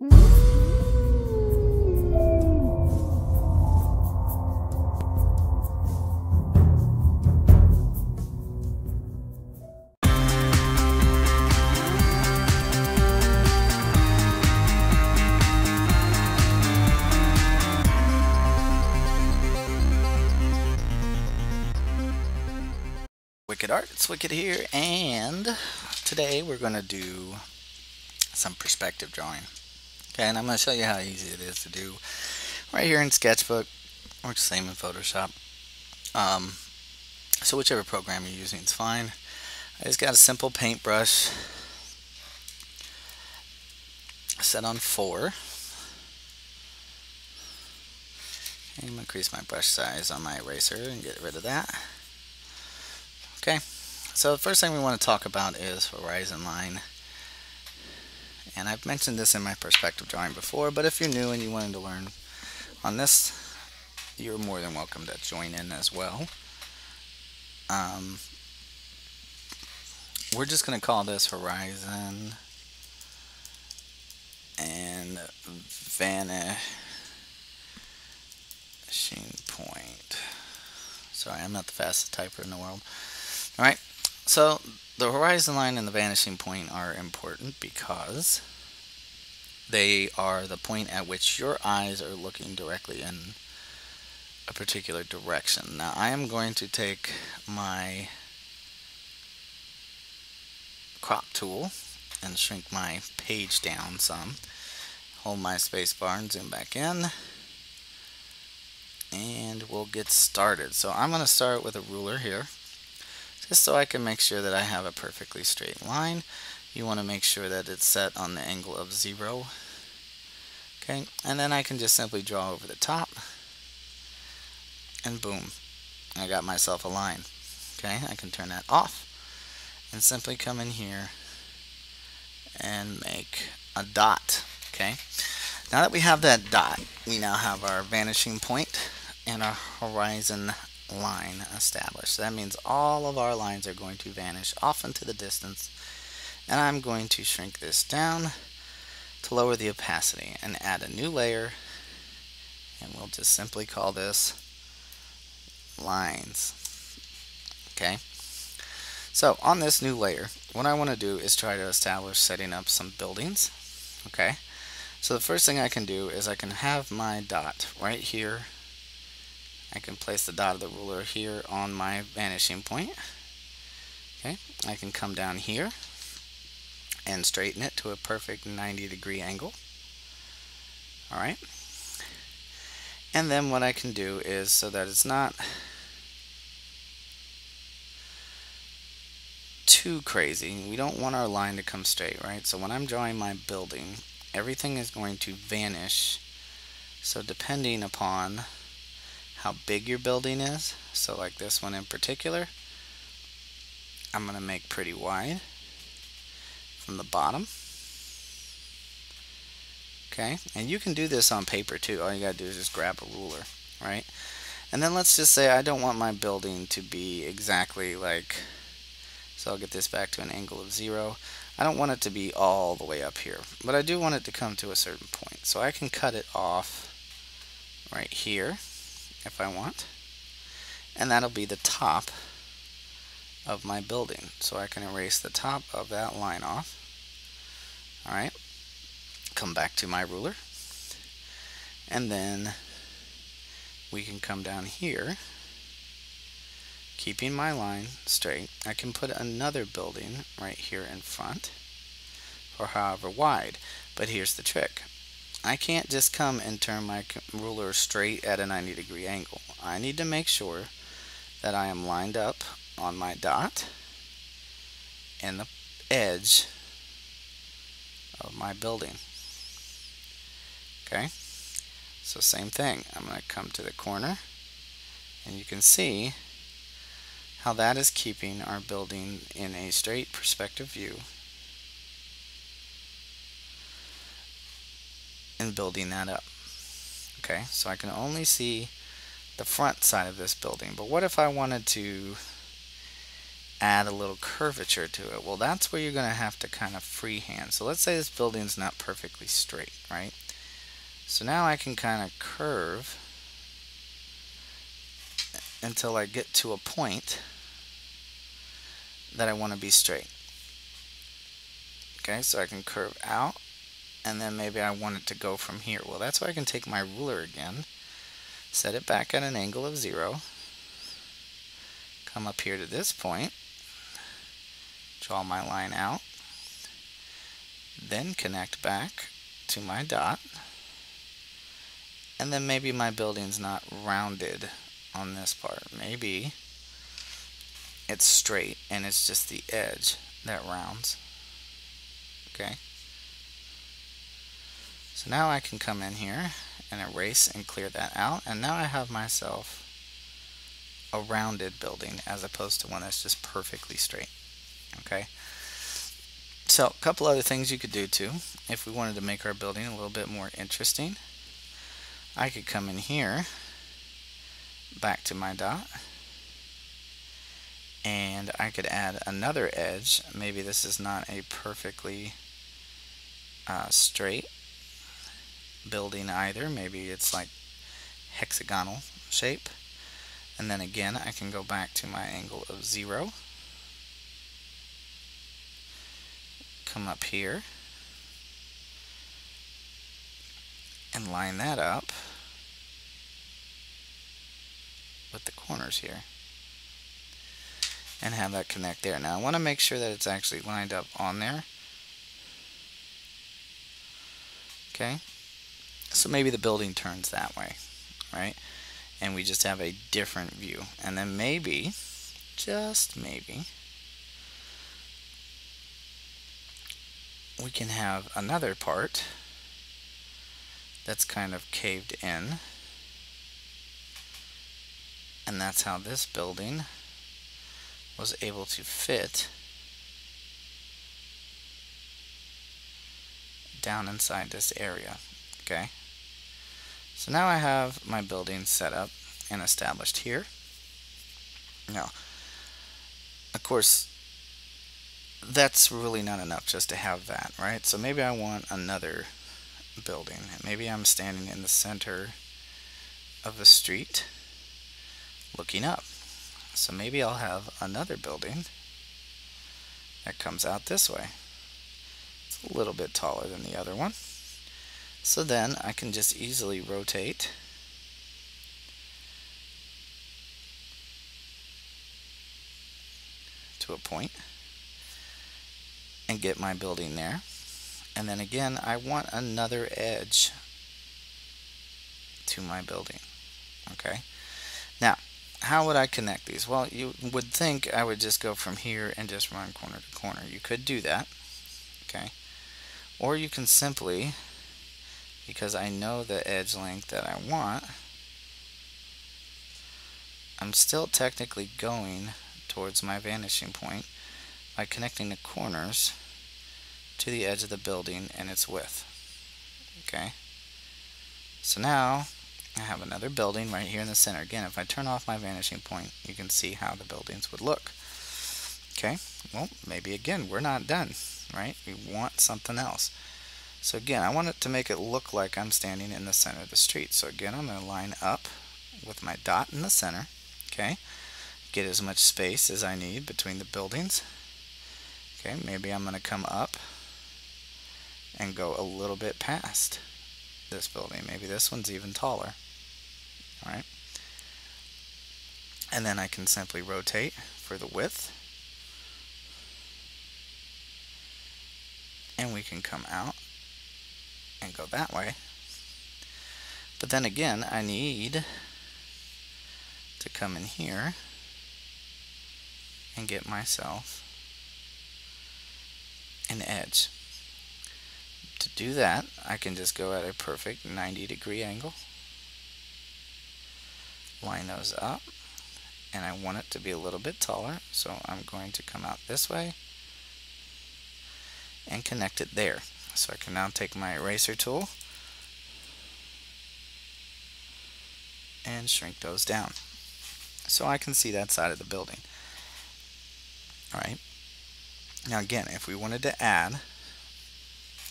Wicked Art, it's Wicked here, and today we're going to do some perspective drawing. Okay, and I'm going to show you how easy it is to do right here in Sketchbook, or same in Photoshop. So whichever program you're using is fine. I just got a simple paintbrush set on 4. And I'm going to increase my brush size on my eraser and get rid of that. Okay, so the first thing we want to talk about is horizon line. And I've mentioned this in my perspective drawing before, but if you're new and you wanted to learn on this, you're more than welcome to join in as well. We're just going to call this horizon and vanishing point. Sorry, I'm not the fastest typer in the world. Alright, so the horizon line and the vanishing point are important because they are the point at which your eyes are looking directly in a particular direction. Now I am going to take my crop tool and shrink my page down some. Hold my space bar and zoom back in. And we'll get started. So I'm going to start with a ruler here, just so I can make sure that I have a perfectly straight line. You want to make sure that it's set on the angle of 0. Okay, and then I can just simply draw over the top, and boom, I got myself a line. Okay, I can turn that off and simply come in here and make a dot. Okay, now that we have that dot, we now have our vanishing point and our horizon line established. So that means all of our lines are going to vanish off into the distance, and I'm going to shrink this down to lower the opacity and add a new layer, and we'll just simply call this lines. Okay, so on this new layer, what I want to do is try to establish setting up some buildings. Okay, so the first thing I can do is I can have my dot right here. I can place the dot of the ruler here on my vanishing point. Okay, I can come down here and straighten it to a perfect 90-degree angle. Alright, and then what I can do is, so that it's not too crazy, we don't want our line to come straight, right? So when I'm drawing my building, everything is going to vanish. So depending upon how big your building is, so like this one in particular, I'm going to make pretty wide from the bottom. Okay, and you can do this on paper too. All you gotta do is just grab a ruler, right? And then let's just say I don't want my building to be exactly like, so I'll get this back to an angle of 0. I don't want it to be all the way up here, but I do want it to come to a certain point. So I can cut it off right here if I want, and that'll be the top of my building. So I can erase the top of that line off. Alright, come back to my ruler, and then we can come down here, keeping my line straight. I can put another building right here in front, or however wide, but here's the trick. I can't just come and turn my ruler straight at a 90-degree angle. I need to make sure that I am lined up on my dot and the edge of my building. Okay, so same thing. I'm going to come to the corner, and you can see how that is keeping our building in a straight perspective view and building that up. Okay, so I can only see the front side of this building, but what if I wanted to add a little curvature to it. Well, that's where you're going to have to kind of freehand. So let's say this building's not perfectly straight, right? So now I can kind of curve until I get to a point that I want to be straight. Okay, so I can curve out, and then maybe I want it to go from here. Well, that's why I can take my ruler again, set it back at an angle of 0, come up here to this point, draw my line out, then connect back to my dot, and then maybe my building's not rounded on this part. Maybe it's straight and it's just the edge that rounds. Okay. So now I can come in here and erase and clear that out, and now I have myself a rounded building as opposed to one that's just perfectly straight. Okay. So a couple other things you could do too, if we wanted to make our building a little bit more interesting. I could come in here, back to my dot, and I could add another edge. Maybe this is not a perfectly straight building either. Maybe it's like hexagonal shape. And then again, I can go back to my angle of 0, come up here, and line that up with the corners here, and have that connect there. Now I want to make sure that it's actually lined up on there. Okay, so maybe the building turns that way, right? And we just have a different view. And then maybe, just maybe, we can have another part that's kind of caved in, and that's how this building was able to fit down inside this area. Okay, so now I have my building set up and established here. Now, of course, that's really not enough just to have that, right? So maybe I want another building. Maybe I'm standing in the center of a street looking up. So maybe I'll have another building that comes out this way. It's a little bit taller than the other one. So then I can just easily rotate to a point and get my building there. And then again, I want another edge to my building. Okay. Now, how would I connect these? Well, you would think I would just go from here and just run corner to corner. You could do that. Okay. Or you can simply, because I know the edge length that I want, I'm still technically going towards my vanishing point by connecting the corners to the edge of the building and its width. Okay, so now I have another building right here in the center. Again, if I turn off my vanishing point, you can see how the buildings would look. Okay, well, maybe again, we're not done, right? We want something else. So again, I want it to make it look like I'm standing in the center of the street. So again, I'm going to line up with my dot in the center. Okay, get as much space as I need between the buildings. Okay, maybe I'm going to come up and go a little bit past this building. Maybe this one's even taller. All right, and then I can simply rotate for the width, and we can come out and go that way. But then again, I need to come in here and get myself an edge. To do that, I can just go at a perfect 90-degree angle, line those up, and I want it to be a little bit taller, so I'm going to come out this way and connect it there. So I can now take my eraser tool and shrink those down so I can see that side of the building. Alright, now again, if we wanted to add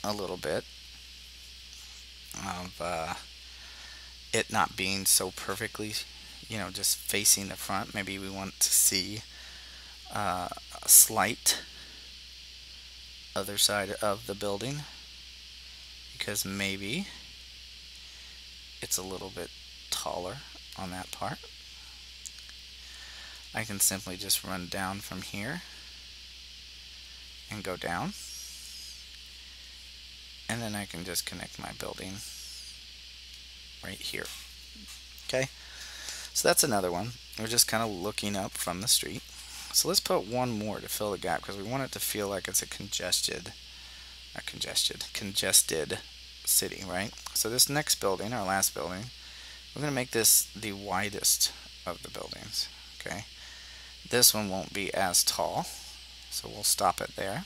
a little bit of it not being so perfectly, just facing the front, maybe we want to see a slight other side of the building because maybe it's a little bit taller on that part. I can simply just run down from here and go down, and then I can just connect my building right here. Okay, so that's another one. We're just kind of looking up from the street. So let's put one more to fill the gap because we want it to feel like it's a congested city, right? So this next building, our last building, we're going to make this the widest of the buildings. Okay, this one won't be as tall, so we'll stop it there,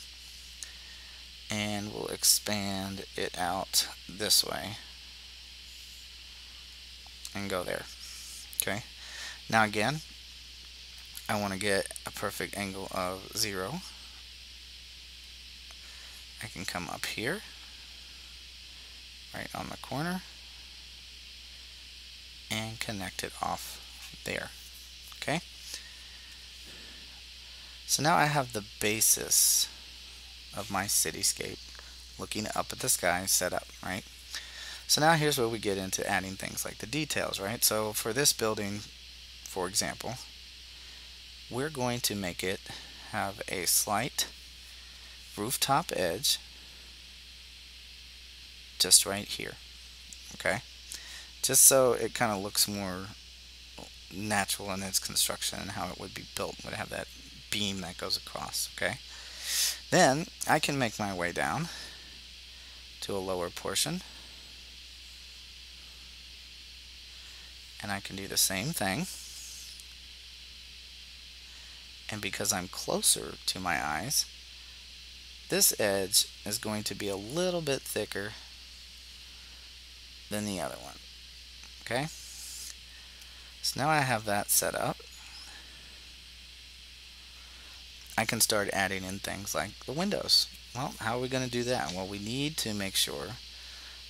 and we'll expand it out this way and go there. Okay, now again, I want to get a perfect angle of 0. I can come up here, right on the corner, and connect it off there. Okay, so now I have the basis of my cityscape looking up at the sky set up, right? So now here's where we get into adding things like the details, right? So for this building, for example, we're going to make it have a slight rooftop edge just right here. Okay, just so it kind of looks more natural in its construction and how it would be built. Would have that beam that goes across. Okay, then I can make my way down to a lower portion, and I can do the same thing. And because I'm closer to my eyes, this edge is going to be a little bit thicker than the other one. Okay, so now I have that set up. I can start adding in things like the windows. Well, how are we going to do that? Well, we need to make sure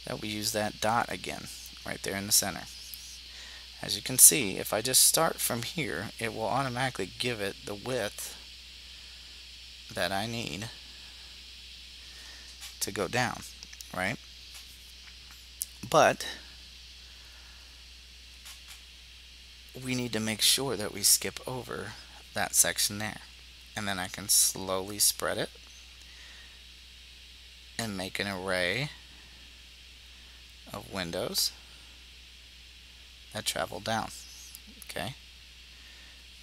that we use that dot again right there in the center. As you can see, if I just start from here, it will automatically give it the width that I need to go down, right? But we need to make sure that we skip over that section there. And then I can slowly spread it and make an array of windows that travel down. Okay,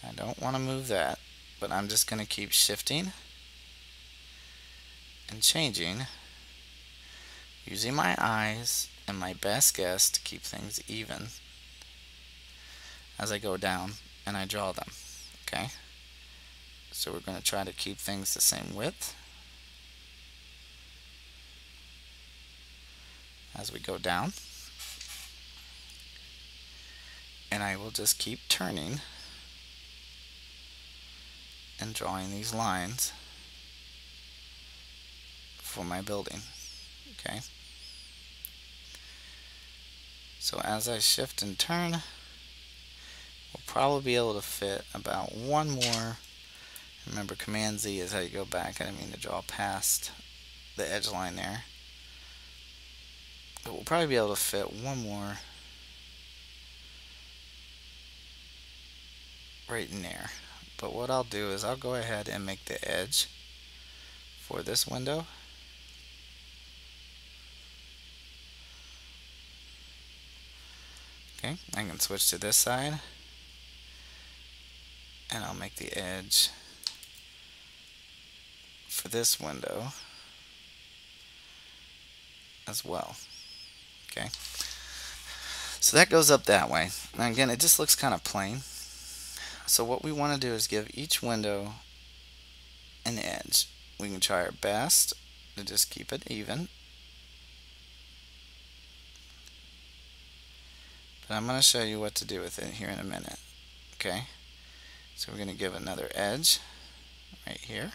I don't want to move that, but I'm just going to keep shifting and changing using my eyes and my best guess to keep things even as I go down and I draw them. Okay, so we're going to try to keep things the same width as we go down, and I will just keep turning and drawing these lines for my building. Okay, so as I shift and turn, we'll probably be able to fit about one more. Remember, Command Z is how you go back. I didn't mean to draw past the edge line there, but we'll probably be able to fit one more right in there. But what I'll do is I'll go ahead and make the edge for this window okay. I can switch to this side and I'll make the edge for this window as well. Okay, so that goes up that way. Now again, it just looks kind of plain. So what we want to do is give each window an edge. We can try our best to just keep it even, but I'm going to show you what to do with it here in a minute. Okay, so we're going to give another edge right here.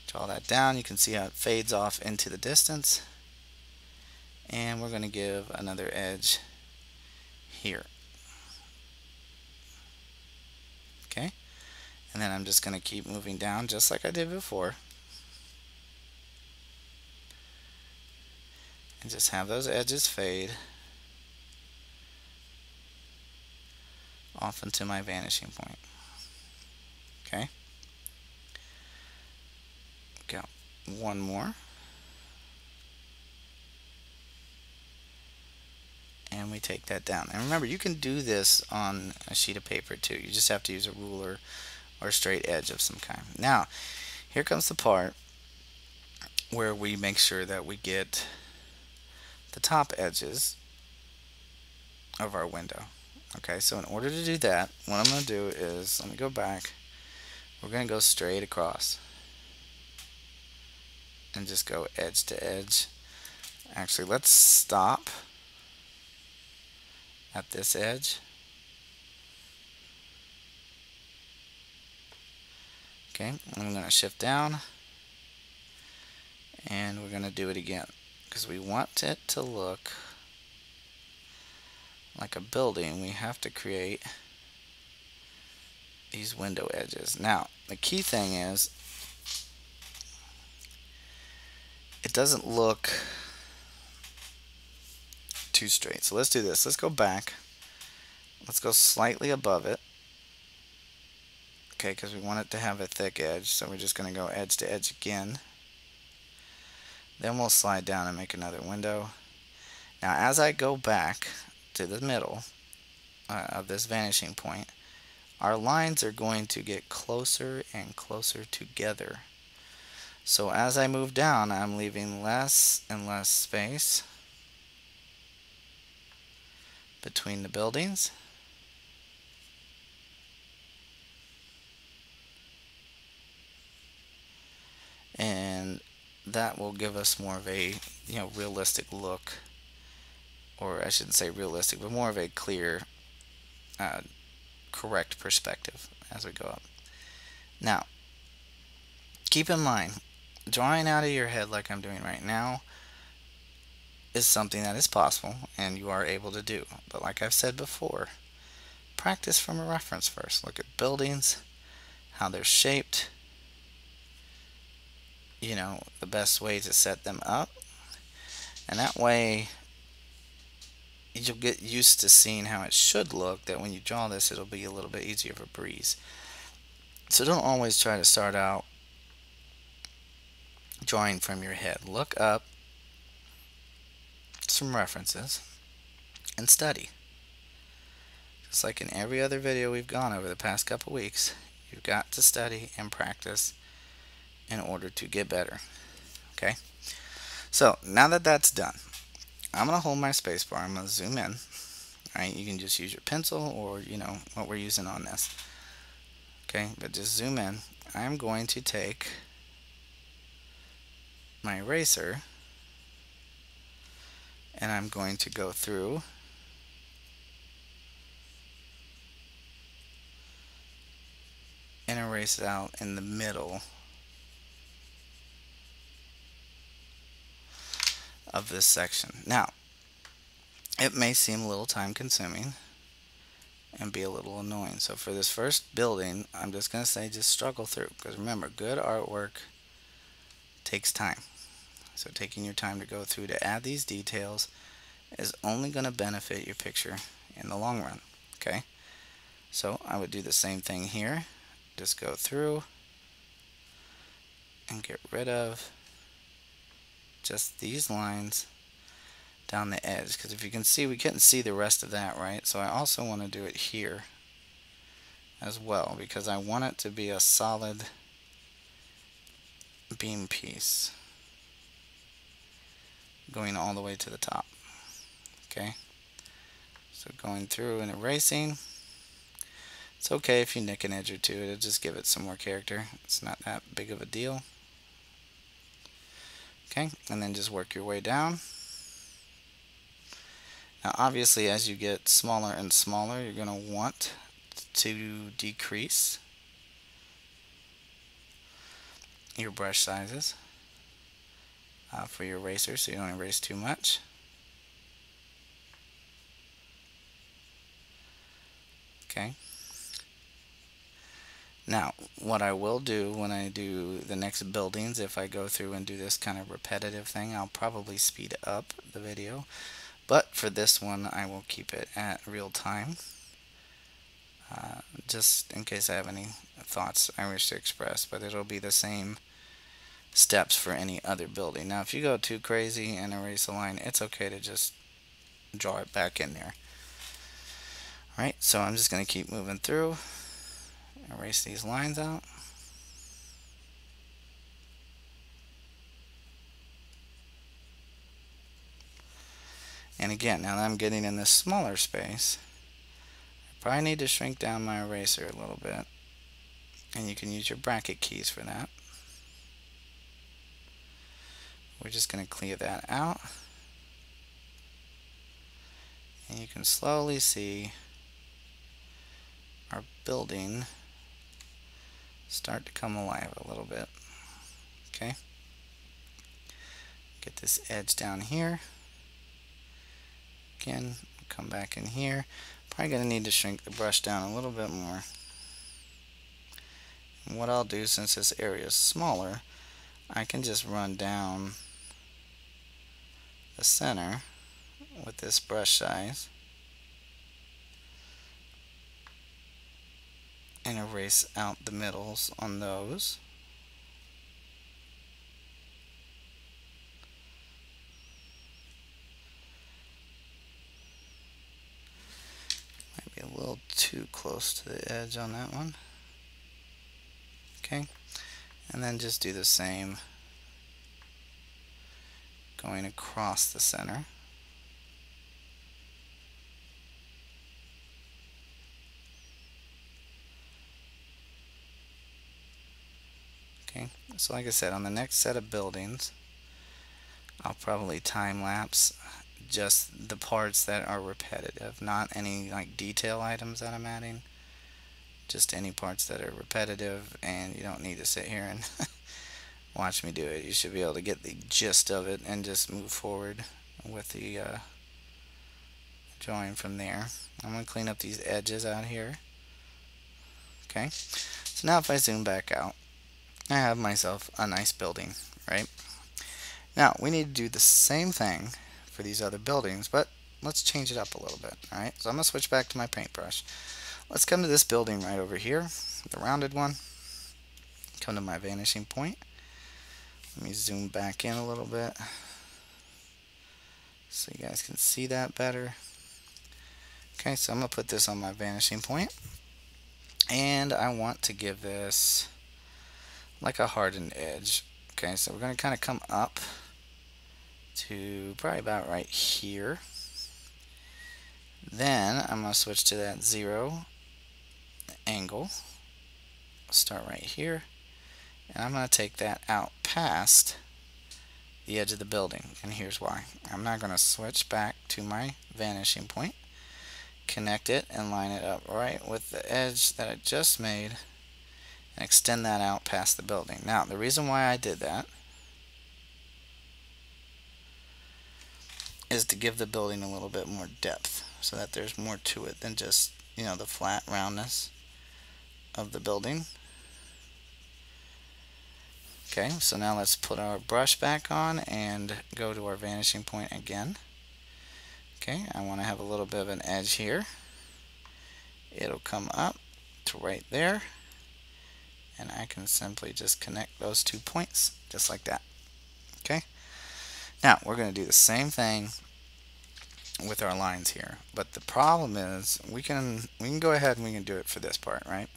Draw that down. You can see how it fades off into the distance. And we're going to give another edge here. Okay. And then I'm just going to keep moving down just like I did before. And just have those edges fade off into my vanishing point. Okay. Got one more. And we take that down. And remember, you can do this on a sheet of paper too. You just have to use a ruler or a straight edge of some kind. Now, here comes the part where we make sure that we get the top edges of our window. Okay, so in order to do that, what I'm going to do is, let me go back. We're going to go straight across and just go edge to edge. Actually, let's stop at this edge. Okay, and I'm going to shift down, and we're going to do it again because we want it to look like a building. We have to create these window edges. Now, the key thing is it doesn't look too straight. So let's do this. Let's go back. Let's go slightly above it. Okay, because we want it to have a thick edge. So we're just going to go edge to edge again. Then we'll slide down and make another window. Now, as I go back to the middle of this vanishing point, our lines are going to get closer and closer together. So as I move down, I'm leaving less and less space between the buildings. And that will give us more of a realistic look, or I shouldn't say realistic, but more of a clear, correct perspective as we go up. Now, keep in mind, drawing out of your head like I'm doing right now is something that is possible and you are able to do. But like I've said before, practice from a reference first. Look at buildings, how they're shaped, the best way to set them up. And that way you'll get used to seeing how it should look, that when you draw this it'll be a little bit easier of a breeze. So don't always try to start out drawing from your head. Look up some references and study. Just like in every other video we've gone over the past couple weeks, you've got to study and practice in order to get better. Okay? So now that that's done, I'm going to hold my spacebar. I'm going to zoom in. Alright, you can just use your pencil or what we're using on this. Okay, but just zoom in. I'm going to take my eraser and I'm going to go through and erase it out in the middle of this section. Now, it may seem a little time consuming and be a little annoying. So for this first building, I'm just going to say just struggle through, because remember, good artwork takes time. So taking your time to go through to add these details is only going to benefit your picture in the long run. Okay? So I would do the same thing here. Just go through and get rid of just these lines down the edge, because if you can see, we couldn't see the rest of that, right? So I also want to do it here as well, because I want it to be a solid beam piece going all the way to the top. Okay, so going through and erasing. It's okay if you nick an edge or two, it'll just give it some more character. It's not that big of a deal. Okay, and then just work your way down. Now obviously as you get smaller and smaller, you're going to want to decrease your brush sizes for your eraser so you don't erase too much. Okay. Now, what I will do when I do the next buildings, if I go through and do this kind of repetitive thing, I'll probably speed up the video. But for this one, I will keep it at real time, just in case I have any thoughts I wish to express. But it'll be the same steps for any other building. Now, if you go too crazy and erase a line, it's okay to just draw it back in there. Alright, so I'm just going to keep moving through. Erase these lines out. And again, now that I'm getting in this smaller space, I probably need to shrink down my eraser a little bit. And you can use your bracket keys for that. We're just going to clear that out. And you can slowly see our building start to come alive a little bit. Okay. Get this edge down here. Again, come back in here. Probably going to need to shrink the brush down a little bit more. And what I'll do, since this area is smaller, I can just run down the center with this brush size and erase out the middles on those. Might be a little too close to the edge on that one. Okay, and then just do the same going across the center. Okay, so like I said, on the next set of buildings, I'll probably time lapse just the parts that are repetitive, not any like detail items that I'm adding, just any parts that are repetitive, and you don't need to sit here and watch me do it. You should be able to get the gist of it and just move forward with the drawing from there. I'm going to clean up these edges out here. Okay, so now if I zoom back out, I have myself a nice building, right? Now we need to do the same thing for these other buildings, but let's change it up a little bit. Alright, so I'm going to switch back to my paintbrush. Let's come to this building right over here, the rounded one. Come to my vanishing point. Let me zoom back in a little bit so you guys can see that better. Okay, so I'm going to put this on my vanishing point, and I want to give this like a hardened edge. Okay, so we're going to kind of come up to probably about right here. Then I'm going to switch to that 0 angle. Start right here, and I'm going to take that out past the edge of the building, and here's why. I'm not going to switch back to my vanishing point, connect it, and line it up right with the edge that I just made, and extend that out past the building. Now, the reason why I did that is to give the building a little bit more depth, so that there's more to it than just, you know, the flat roundness of the building. Okay, so now let's put our brush back on and go to our vanishing point again. Okay, I want to have a little bit of an edge here. It'll come up to right there, and I can simply just connect those 2 points just like that. Okay, now we're going to do the same thing with our lines here, but the problem is we can go ahead and we can do it for this part, right?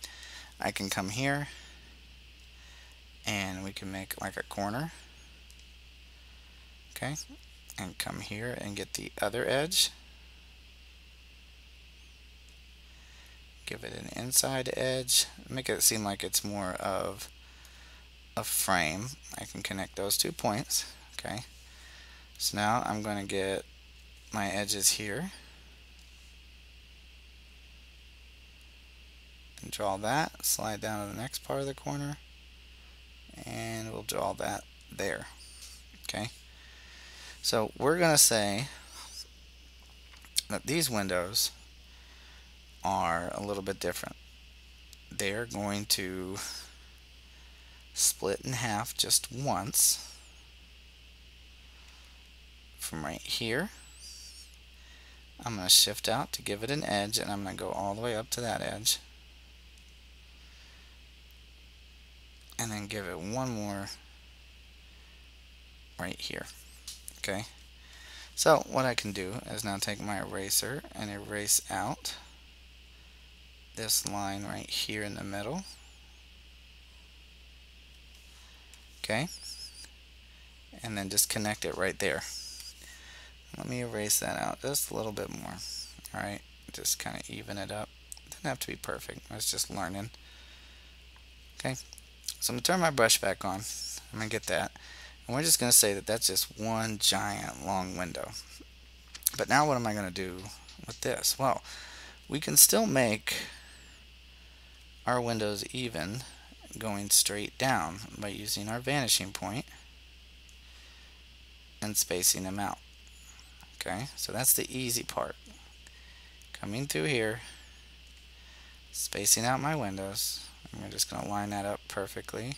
I can come here and we can make like a corner, okay, and come here and get the other edge, give it an inside edge, make it seem like it's more of a frame. I can connect those 2 points. Okay, so now I'm going to get my edges here, can draw that, slide down to the next part of the corner, and we'll draw that there. Okay, so we're going to say that these windows are a little bit different. They're going to split in half just once from right here. I'm going to shift out to give it an edge, and I'm going to go all the way up to that edge, and then give it one more right here. Okay, so what I can do is now take my eraser and erase out this line right here in the middle. Okay, and then just connect it right there. Let me erase that out just a little bit more. Alright, just kind of even it up. Doesn't have to be perfect, I was just learning. Okay, so I'm going to turn my brush back on. I'm going to get that. And we're just going to say that that's just one giant long window. But now what am I going to do with this? Well, we can still make our windows even going straight down by using our vanishing point and spacing them out. Okay, so that's the easy part. Coming through here, spacing out my windows. And we're just going to line that up perfectly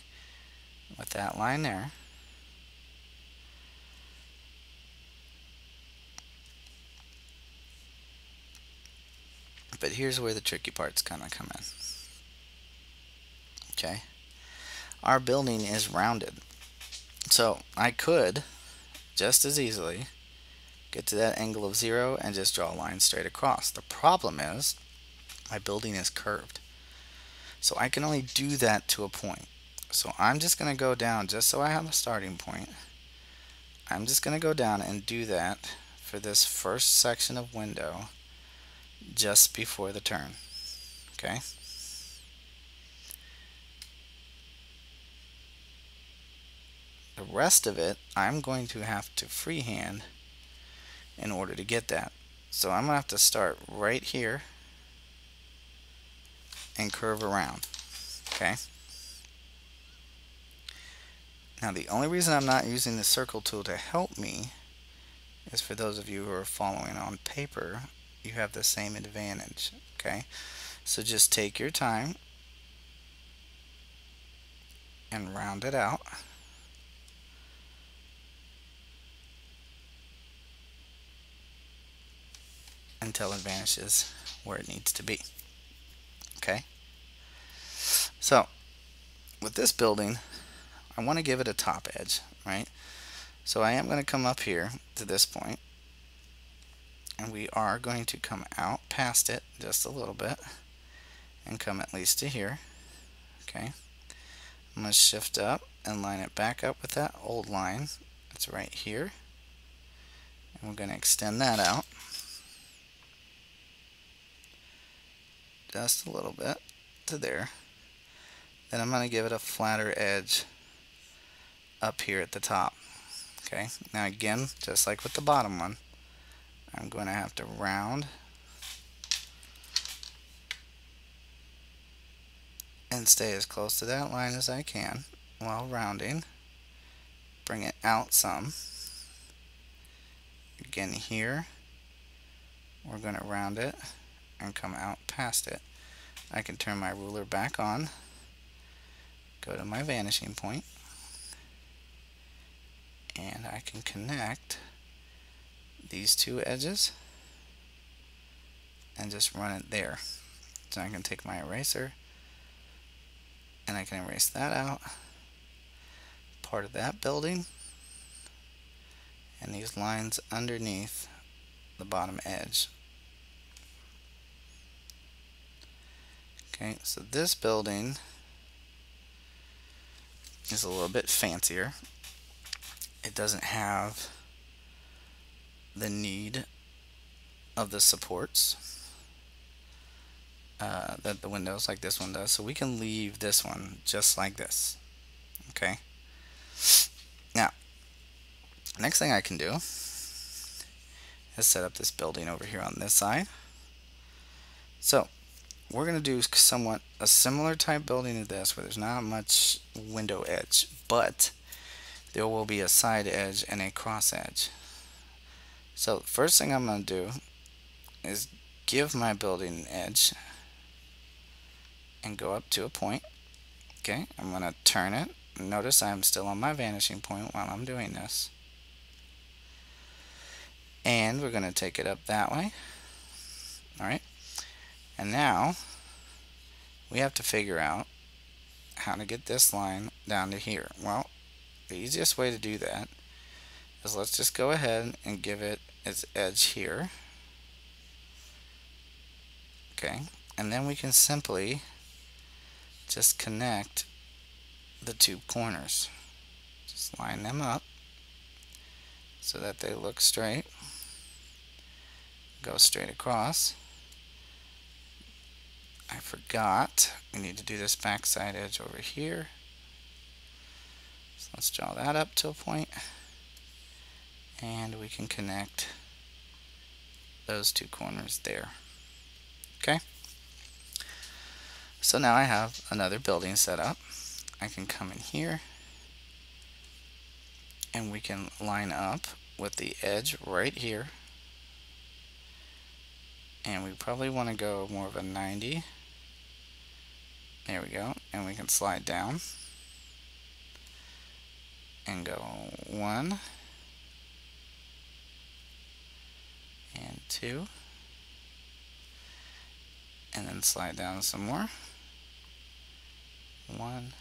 with that line there. But here's where the tricky parts kind of come in. Okay, our building is rounded, so I could just as easily get to that angle of 0 and just draw a line straight across. The problem is my building is curved, so I can only do that to a point. So I'm just going to go down just so I have a starting point. I'm just going to go down and do that for this first section of window just before the turn. Okay, the rest of it I'm going to have to freehand in order to get that. So I'm going to have to start right here and curve around. Okay, now the only reason I'm not using the circle tool to help me is for those of you who are following on paper, you have the same advantage. Okay, so just take your time and round it out until it vanishes where it needs to be. Okay, so with this building I want to give it a top edge, right? So I am going to come up here to this point, and we are going to come out past it just a little bit and come at least to here. Okay, I'm going to shift up and line it back up with that old line that's right here, and we're going to extend that out just a little bit to there. Then I'm going to give it a flatter edge up here at the top. Okay, now again, just like with the bottom one, I'm going to have to round and stay as close to that line as I can while rounding. Bring it out some. Again here, we're going to round it and come out past it. I can turn my ruler back on, go to my vanishing point, and I can connect these two edges and just run it there. So I can take my eraser and I can erase that out, part of that building, and these lines underneath the bottom edge. Okay, so this building is a little bit fancier. It doesn't have the need of the supports that the windows like this one does, so we can leave this one just like this. Okay, now next thing I can do is set up this building over here on this side. So we're going to do somewhat a similar type building to this, where there's not much window edge, but there will be a side edge and a cross edge. So first thing I'm going to do is give my building an edge and go up to a point. Okay, I'm going to turn it. Notice I'm still on my vanishing point while I'm doing this. And we're going to take it up that way. Alright, and now we have to figure out how to get this line down to here. Well, the easiest way to do that is let's just go ahead and give it its edge here. Okay, and then we can simply just connect the two corners. Just line them up so that they look straight. Go straight across. I forgot, we need to do this backside edge over here. So let's draw that up to a point, and we can connect those two corners there. Okay, so now I have another building set up. I can come in here and we can line up with the edge right here, and we probably want to go more of a 90. There we go, and we can slide down and go 1 and 2, and then slide down some more. 1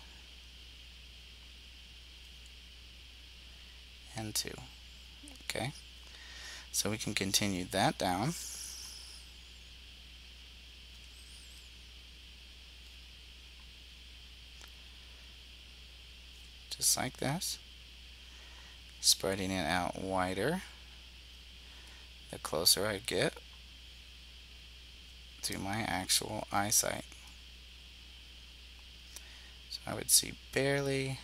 and 2. Okay, so we can continue that down. Just like this, spreading it out wider the closer I get to my actual eyesight. So I would see barely,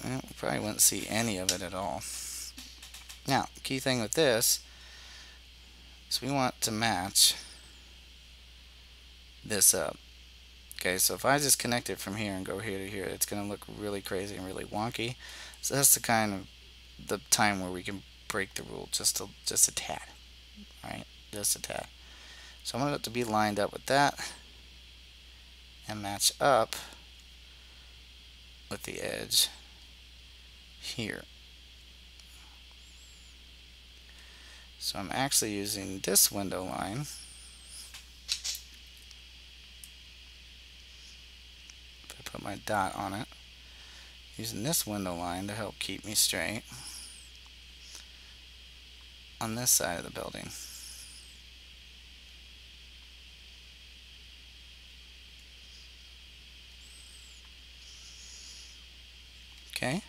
well, probably wouldn't see any of it at all. Now, key thing with this is we want to match this up. Okay, so if I just connect it from here and go here to here, it's going to look really crazy and really wonky. So that's the kind of the time where we can break the rule just a tad. Right, just a tad. So I want it to be lined up with that and match up with the edge here. So I'm actually using this window line put my dot on it, using this window line to help keep me straight on this side of the building. Okay,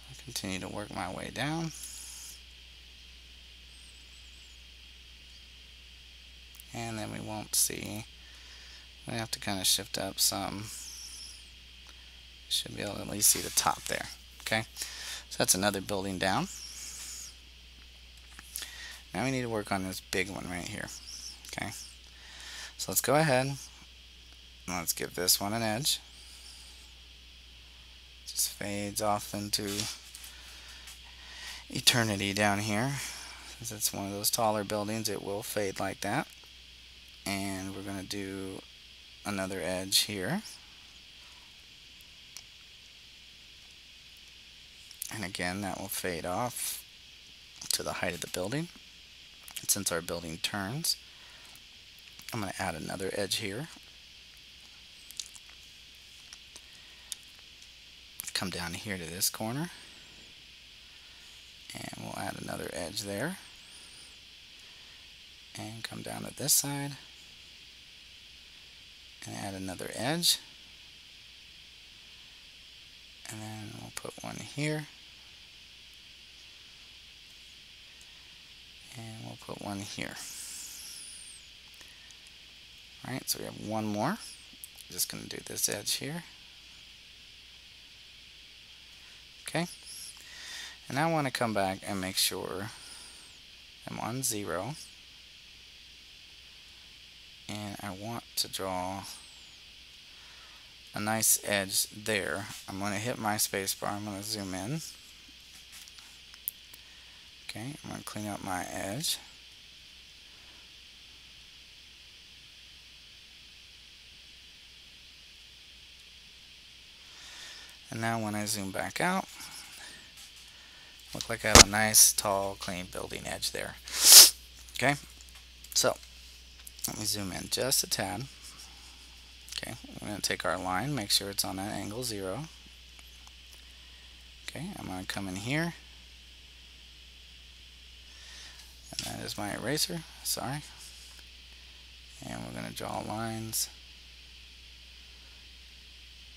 I'll continue to work my way down. And then we won't see, we have to kind of shift up some. Should be able to at least see the top there. Okay, so that's another building down. Now we need to work on this big one right here. Okay, so let's go ahead and let's give this one an edge. Just fades off into eternity down here. Since it's one of those taller buildings, it will fade like that. And we're going to do another edge here. And again, that will fade off to the height of the building. And since our building turns, I'm going to add another edge here. Come down here to this corner. And we'll add another edge there. And come down to this side. And add another edge. And then we'll put one here. And we'll put one here. Alright, so we have one more. Just going to do this edge here. Okay. And now I want to come back and make sure I'm on 0. and I want to draw a nice edge there. I'm going to hit my spacebar. I'm going to zoom in. Okay, I'm going to clean up my edge. And now when I zoom back out, look like I have a nice, tall, clean building edge there. Okay, so let me zoom in just a tad. Okay, we're going to take our line, make sure it's on that angle 0. Okay, I'm going to come in here. And that is my eraser, sorry. And we're going to draw lines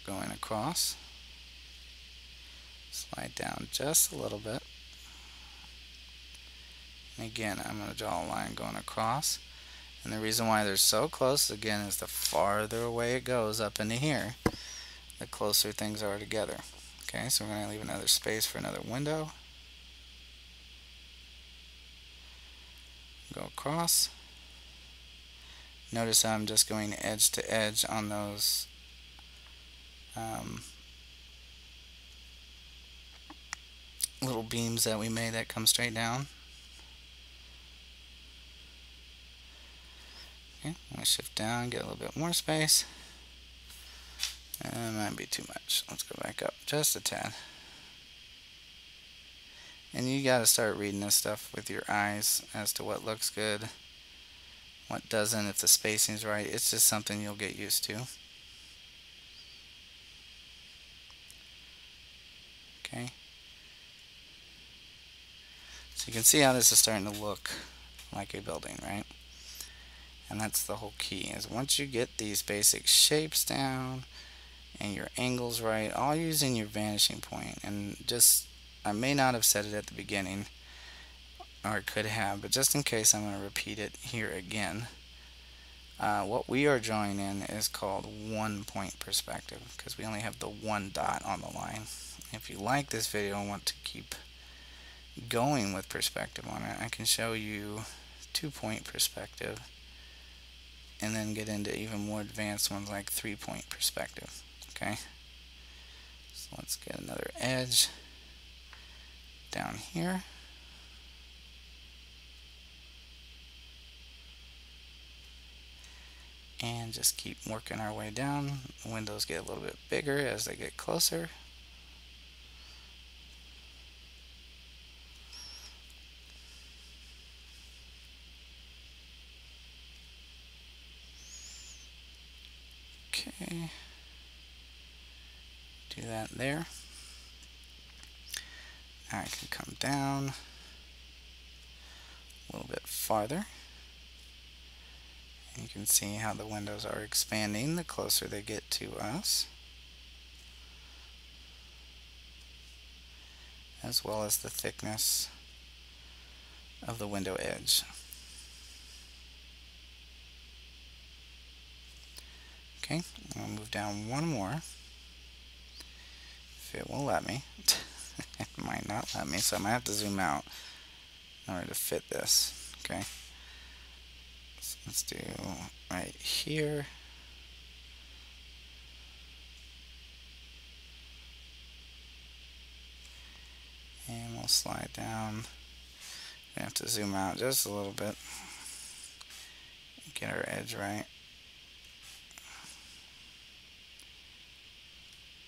going across. Slide down just a little bit. And again, I'm going to draw a line going across. And the reason why they're so close, again, is the farther away it goes up into here, the closer things are together. Okay, so we're going to leave another space for another window. Go across. Notice how I'm just going edge to edge on those little beams that we made that come straight down. Okay, I'm going to shift down, get a little bit more space. And that might be too much. Let's go back up just a tad. And you got to start reading this stuff with your eyes as to what looks good, what doesn't, if the spacing's right. It's just something you'll get used to. Okay. So you can see how this is starting to look like a building, right? And that's the whole key, is once you get these basic shapes down and your angles right, all using your vanishing point. And just, I may not have said it at the beginning, or I could have, but just in case, I'm going to repeat it here again. What we are drawing in is called one-point perspective, because we only have the one dot on the line. If you like this video and want to keep going with perspective on it, I can show you two-point perspective, and then get into even more advanced ones like three-point perspective. Okay, so let's get another edge down here. And just keep working our way down. The windows get a little bit bigger as they get closer. Okay, do that there. Now I can come down a little bit farther. And you can see how the windows are expanding the closer they get to us, as well as the thickness of the window edge. Okay, I'm going to move down one more, if it will let me. It might not let me, so I might have to zoom out in order to fit this. Okay, so let's do right here. And we'll slide down. We have to zoom out just a little bit. Get our edge right.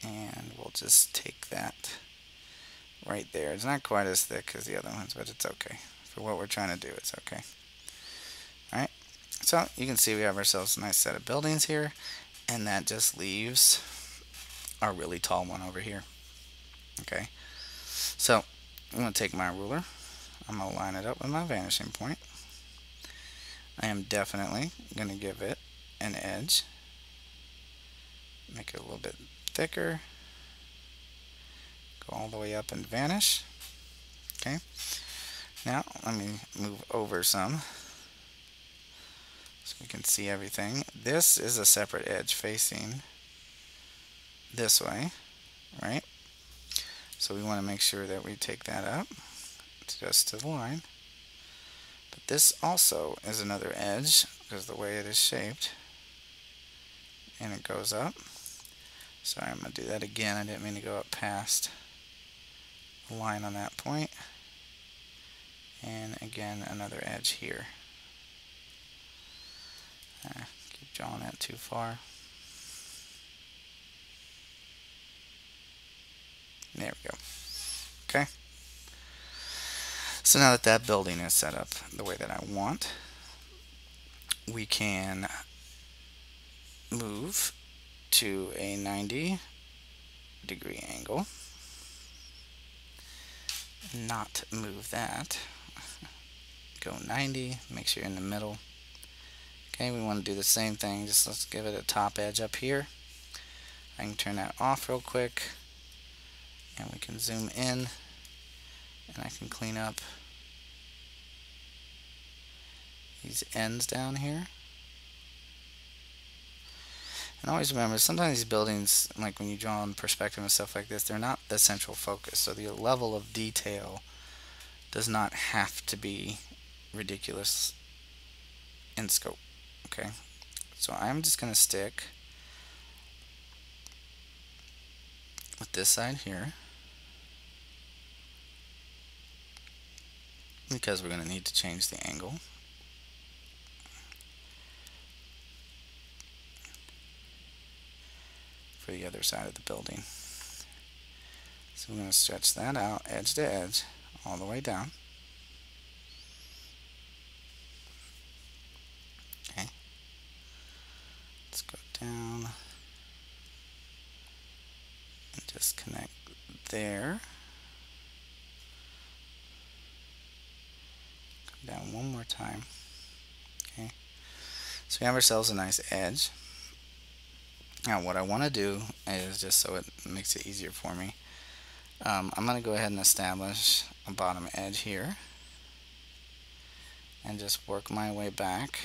And we'll just take that right there. It's not quite as thick as the other ones, but it's okay. For what we're trying to do, it's okay. Alright, so you can see we have ourselves a nice set of buildings here, and that just leaves our really tall one over here. Okay, so I'm going to take my ruler. I'm going to line it up with my vanishing point. I am definitely going to give it an edge. Make it a little bit thicker. Go all the way up and vanish. Okay. Now let me move over some so we can see everything. This is a separate edge facing this way, right? So we want to make sure that we take that up just to the line. But this also is another edge because the way it is shaped, and it goes up. Sorry, I'm going to do that again. I didn't mean to go up past the line on that point. And again, another edge here. Keep drawing that too far. There we go. Okay. So now that that building is set up the way that I want, we can move to a 90-degree angle. Not move that. Go 90, make sure you're in the middle. Okay, we want to do the same thing, just let's give it a top edge up here. I can turn that off real quick, and we can zoom in, and I can clean up these ends down here. And always remember, sometimes these buildings, like when you draw in perspective and stuff like this, they're not the central focus. So the level of detail does not have to be ridiculous in scope. Okay, so I'm just going to stick with this side here, because we're going to need to change the angle. For the other side of the building. So we're going to stretch that out edge to edge all the way down. Okay. Let's go down and just connect there. Come down one more time. Okay. So we have ourselves a nice edge. Now what I want to do is, just so it makes it easier for me, I'm going to go ahead and establish a bottom edge here and just work my way back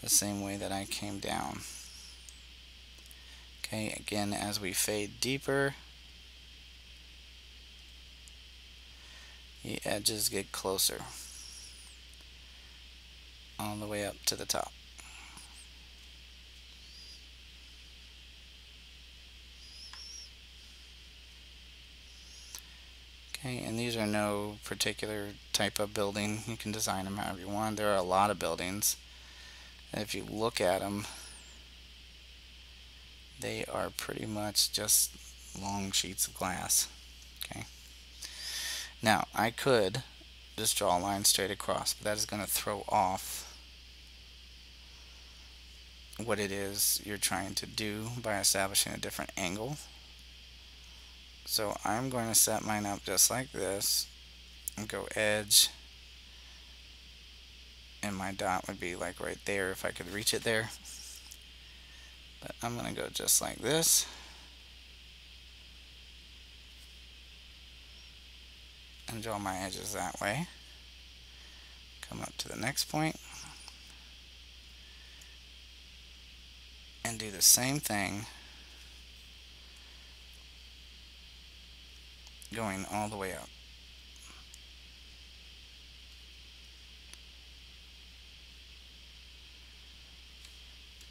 the same way that I came down. Okay, again, as we fade deeper, the edges get closer all the way up to the top. Okay, and these are no particular type of building. You can design them however you want. There are a lot of buildings, and if you look at them, they are pretty much just long sheets of glass. Okay. Now, I could just draw a line straight across, but that is going to throw off what it is you're trying to do by establishing a different angle. So I'm going to set mine up just like this and go edge, and my dot would be like right there if I could reach it there. But I'm going to go just like this. And draw my edges that way. Come up to the next point. And do the same thing, going all the way up.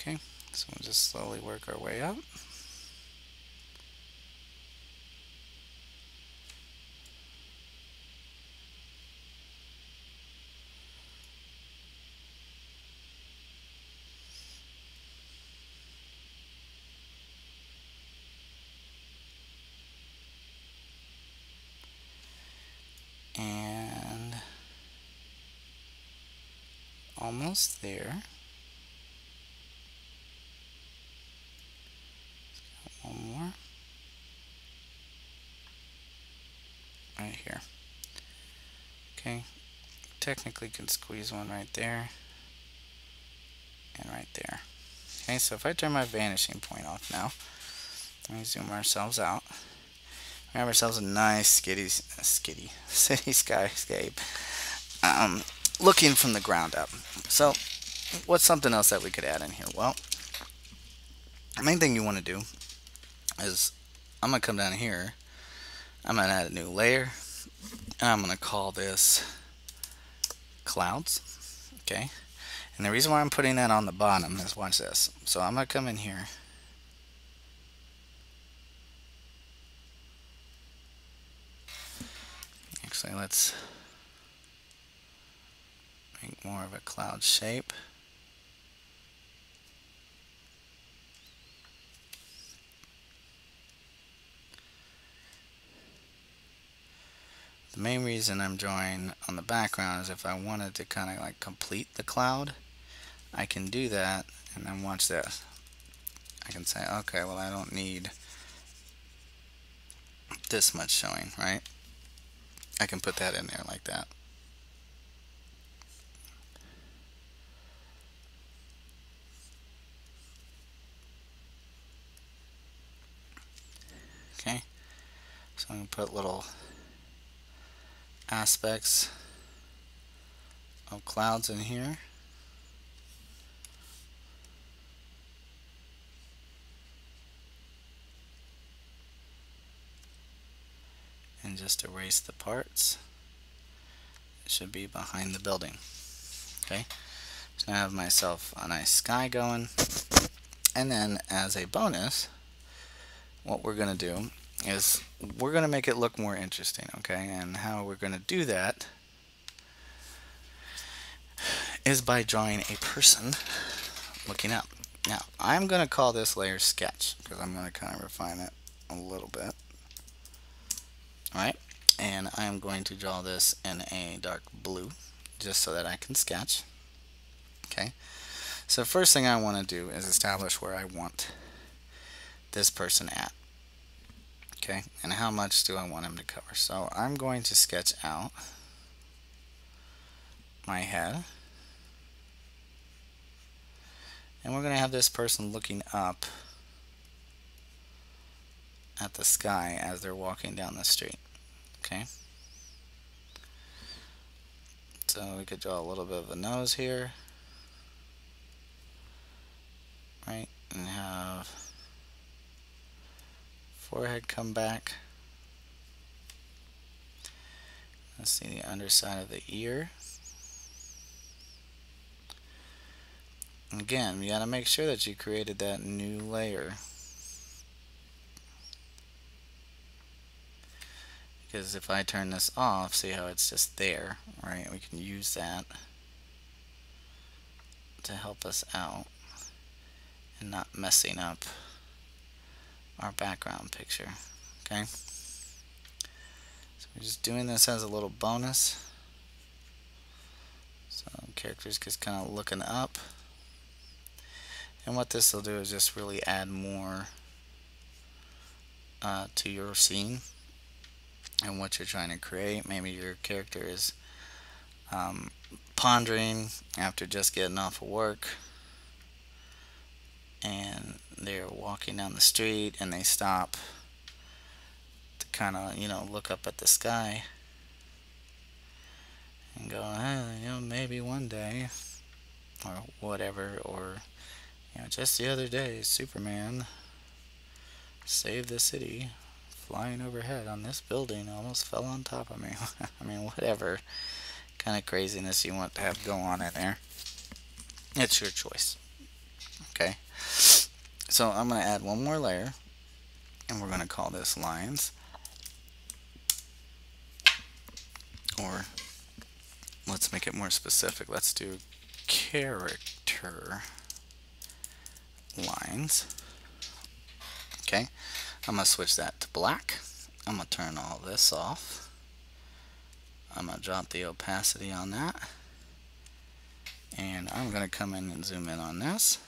Okay, so we'll just slowly work our way up. And almost there. One more. Right here. Okay, technically can squeeze one right there and right there. Okay, so if I turn my vanishing point off now, let me zoom ourselves out. We have ourselves a nice city skyscape, looking from the ground up. So what's something else that we could add in here? Well, the main thing you want to do is, I'm going to come down here, I'm going to add a new layer, and I'm going to call this clouds. Okay, And the reason why I'm putting that on the bottom is, watch this. So I'm going to come in here. Actually, let's make more of a cloud shape. The main reason I'm drawing on the background is if I wanted to kind of like complete the cloud, I can do that, and then watch this. I can say, okay, well, I don't need this much showing, right? I can put that in there like that. Okay, so I'm going to put little aspects of clouds in here. And just erase the parts. It should be behind the building. Okay, so now I have myself a nice sky going. And then as a bonus, what we're going to do is we're going to make it look more interesting, okay? And how we're going to do that is by drawing a person looking up. Now, I'm going to call this layer sketch because I'm going to kind of refine it a little bit. Alright, and I'm going to draw this in a dark blue just so that I can sketch. Okay, so first thing I want to do is establish where I want this person at. Okay, and how much do I want him to cover? So I'm going to sketch out my head. And we're going to have this person looking up at the sky as they're walking down the street. Okay. So we could draw a little bit of a nose here. Right, and have forehead come back. Let's see the underside of the ear. And again, you got to make sure that you created that new layer, because if I turn this off, see how it's just there, right? We can use that to help us out and not messing up our background picture. Okay, so we're just doing this as a little bonus, so characters just kind of looking up. And what this will do is just really add more to your scene and what you're trying to create. Maybe your character is pondering after just getting off of work, and they're walking down the street and they stop to kind of, look up at the sky and go, maybe one day, or whatever, or just the other day, Superman saved the city flying overhead on this building, almost fell on top of me. I mean, whatever kind of craziness you want to have go on in there. It's your choice. Okay. So I'm going to add one more layer, and we're going to call this lines. Or let's make it more specific. Let's do character lines. Okay, I'm going to switch that to black. I'm going to turn all this off. I'm going to drop the opacity on that. And I'm going to come in and zoom in on this.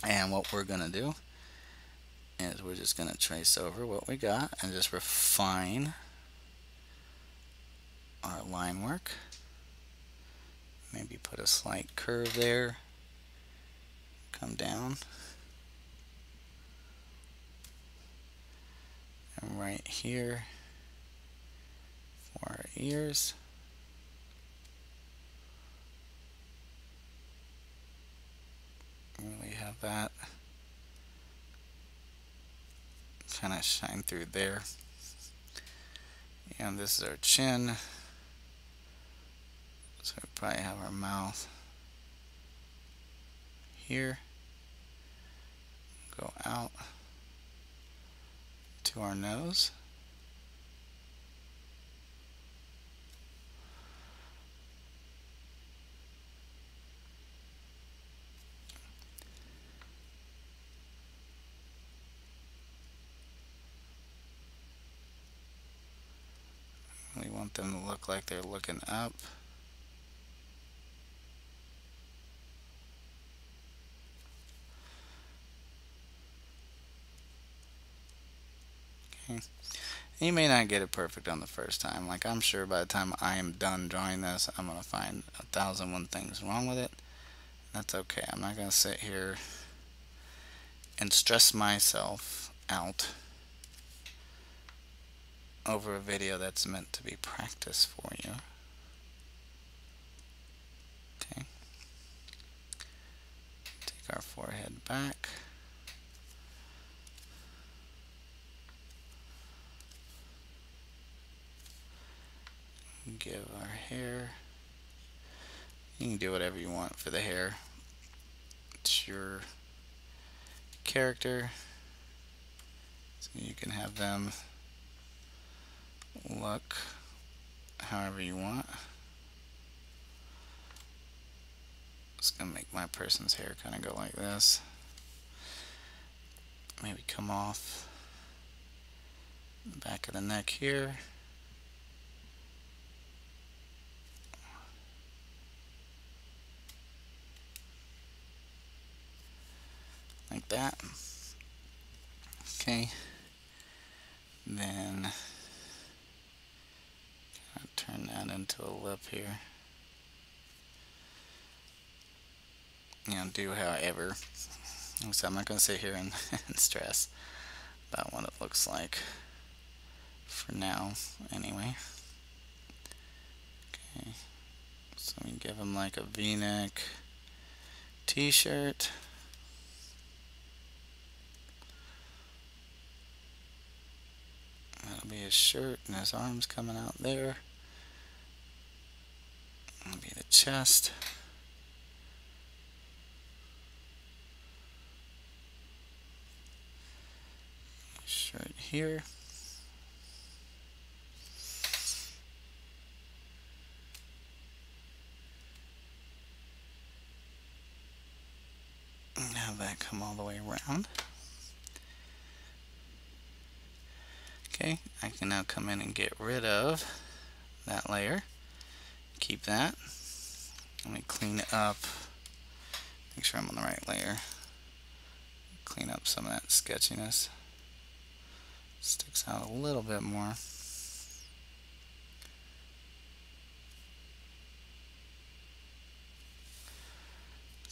And what we're going to do is we're just going to trace over what we got and just refine our line work. Maybe put a slight curve there. Come down. And right here for our ears. Really have that kind of shine through there. And this is our chin. So we probably have our mouth here, go out to our nose. We want them to look like they're looking up. Okay. You may not get it perfect on the first time. Like, I'm sure by the time I am done drawing this, I'm going to find 1,001 things wrong with it. That's okay. I'm not going to sit here and stress myself out over a video that's meant to be practice for you. Okay. Take our forehead back. Give our hair. You can do whatever you want for the hair. It's your character. So you can have them look however you want. Just gonna make my person's hair kind of go like this. Maybe come off the back of the neck here. Like that. Okay. Then turn that into a lip here. You know, do however. So I'm not going to sit here and, and stress about what it looks like for now, anyway. Okay. So we give them like a V-neck t-shirt. That'll be his shirt and his arms coming out there. That'll be the chest. Shirt here. And have that come all the way around. Okay, I can now come in and get rid of that layer. Keep that. Let me clean it up. Make sure I'm on the right layer. Clean up some of that sketchiness. Sticks out a little bit more.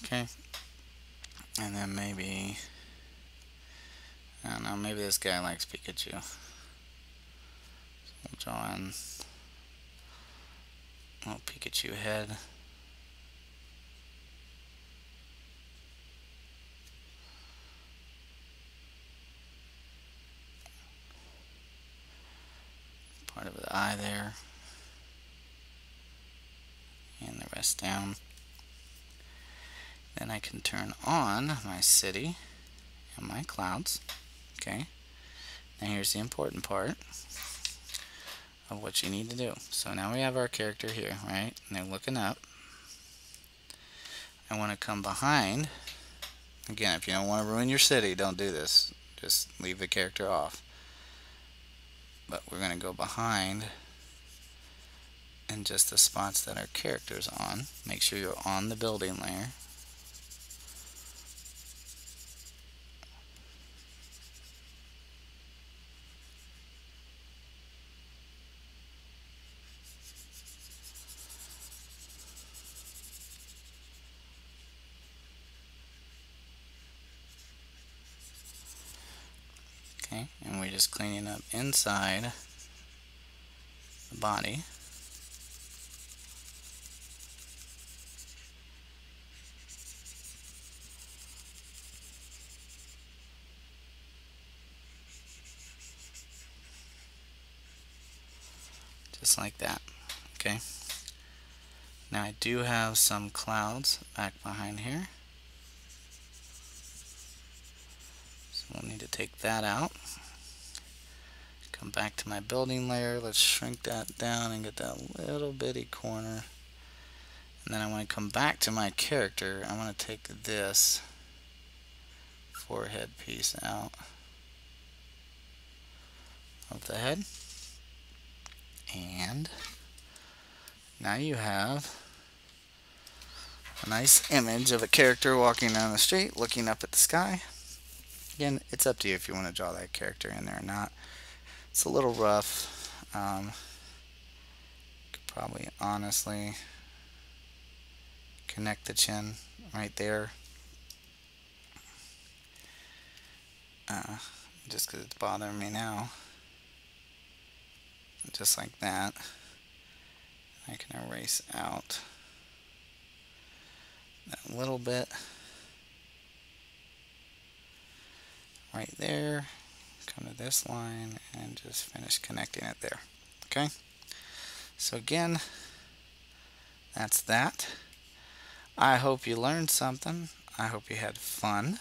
Okay. And then maybe, I don't know, maybe this guy likes Pikachu. So we'll draw in a little Pikachu head. Part of the eye there. And the rest down. Then I can turn on my city and my clouds. Okay. Now here's the important part of what you need to do. So now we have our character here, right? And they're looking up. I want to come behind. Again, if you don't want to ruin your city, don't do this. Just leave the character off. But we're going to go behind in just the spots that our character's on. Make sure you're on the building layer. Okay, and we're just cleaning up inside the body. Just like that. Okay. Now I do have some clouds back behind here. So we'll need to take that out. Come back to my building layer. Let's shrink that down and get that little bitty corner. And then I want to come back to my character. I want to take this forehead piece out of the head. And now you have a nice image of a character walking down the street looking up at the sky. Again, it's up to you if you want to draw that character in there or not. It's a little rough. Could probably honestly connect the chin right there. Just because it's bothering me now. Just like that. I can erase out that little bit right there. Come to this line and just finish connecting it there. Okay, so again, that's that. I hope you learned something. I hope you had fun.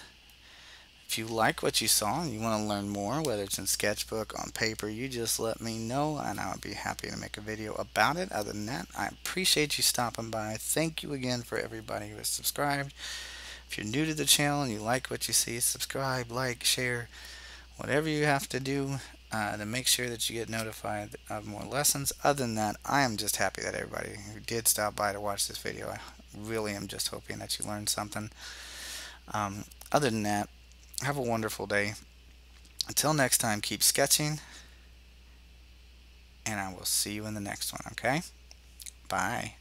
If you like what you saw and you want to learn more, whether it's in Sketchbook, on paper, you just let me know and I would be happy to make a video about it. Other than that, I appreciate you stopping by. Thank you again for everybody who has subscribed. If you're new to the channel and you like what you see, subscribe, like, share, whatever you have to do to make sure that you get notified of more lessons. Other than that, I am just happy that everybody who did stop by to watch this video, I really am just hoping that you learned something. Other than that, have a wonderful day. Until next time, keep sketching, and I will see you in the next one, okay? Bye.